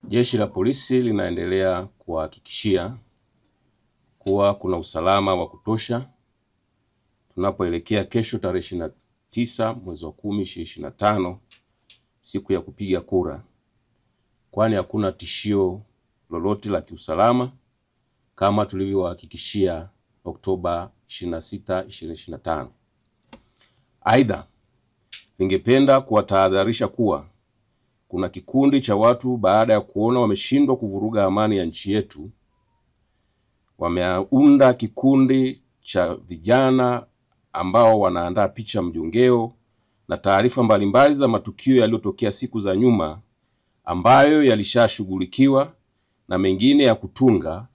Jeshi la polisi linaendelea kuhakikishia kuwa kuna usalama wa kutosha tunapoelekea kesho tarehe 29 mwezi wa 10 2025, siku ya kupiga kura, kwani hakuna tishio lolote la kiusalama kama tulivyohakikishia Oktoba 26, 2025. Aidha, ningependa kuwatahadharisha kuwa kuna kikundi cha watu, baada ya kuona wameshindwa kuvuruga amani ya nchi yetu, wameunda kikundi cha vijana ambao wanaandaa picha mjongeo na taarifa mbalimbali za matukio yaliyotokea siku za nyuma ambayo yalishashughulikiwa na mengine ya kutunga,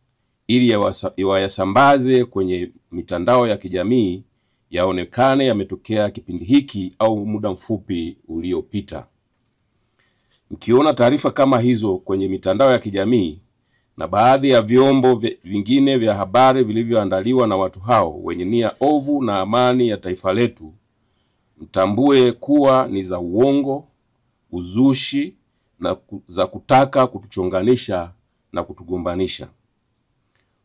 ili wayasambaze kwenye mitandao ya kijamii yaonekane yametokea kipindi hiki au muda mfupi uliopita. Mkiona taarifa kama hizo kwenye mitandao ya kijamii na baadhi ya vyombo vingine vya habari vilivyoandaliwa na watu hao wenye nia ovu na amani ya taifa letu, mtambue kuwa ni za uongo, uzushi na za kutaka kutuchonganisha na kutugombanisha.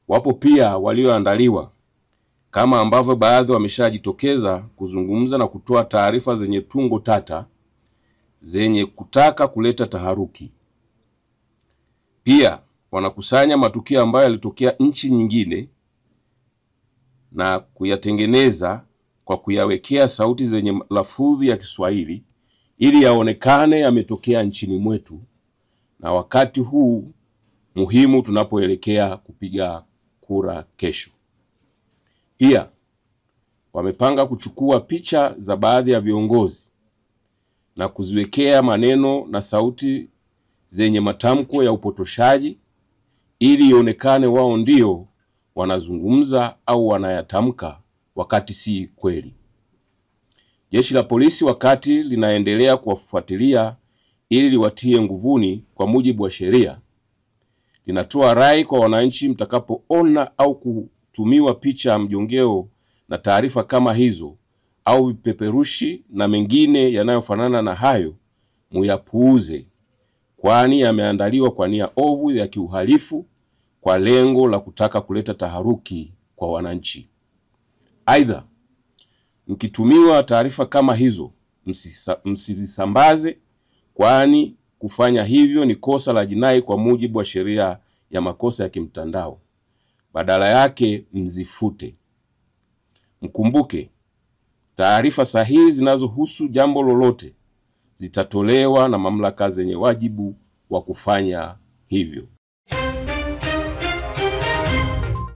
Wapo pia walioandaliwa, kama ambavyo baadhi wameshajitokeza kuzungumza na kutoa taarifa zenye tungo tata zenye kutaka kuleta taharuki. Pia wanakusanya matukio ambayo yalitokea nchi nyingine na kuyatengeneza kwa kuyawekea sauti zenye lafudhi ya Kiswahili ili yaonekane yametokea nchini mwetu, na wakati huu muhimu tunapoelekea kupiga kura kesho. Pia wamepanga kuchukua picha za baadhi ya viongozi na kuziwekea maneno na sauti zenye matamko ya upotoshaji ili ionekane wao ndio wanazungumza au wanayatamka wakati si kweli. Jeshi la polisi, wakati linaendelea kuwafuatilia ili liwatie nguvuni kwa mujibu wa sheria, linatoa rai kwa wananchi, mtakapoona au kutumiwa picha mjongeo na taarifa kama hizo au vipeperushi na mengine yanayofanana na hayo, muyapuuze, kwani yameandaliwa kwa nia ovu ya kiuhalifu kwa lengo la kutaka kuleta taharuki kwa wananchi. Aidha, mkitumiwa taarifa kama hizo, msizisambaze, kwani kufanya hivyo ni kosa la jinai kwa mujibu wa sheria ya makosa ya kimtandao. Badala yake mzifute. Mkumbuke, taarifa sahihi zinazohusu jambo lolote zitatolewa na mamlaka zenye wajibu wa kufanya hivyo.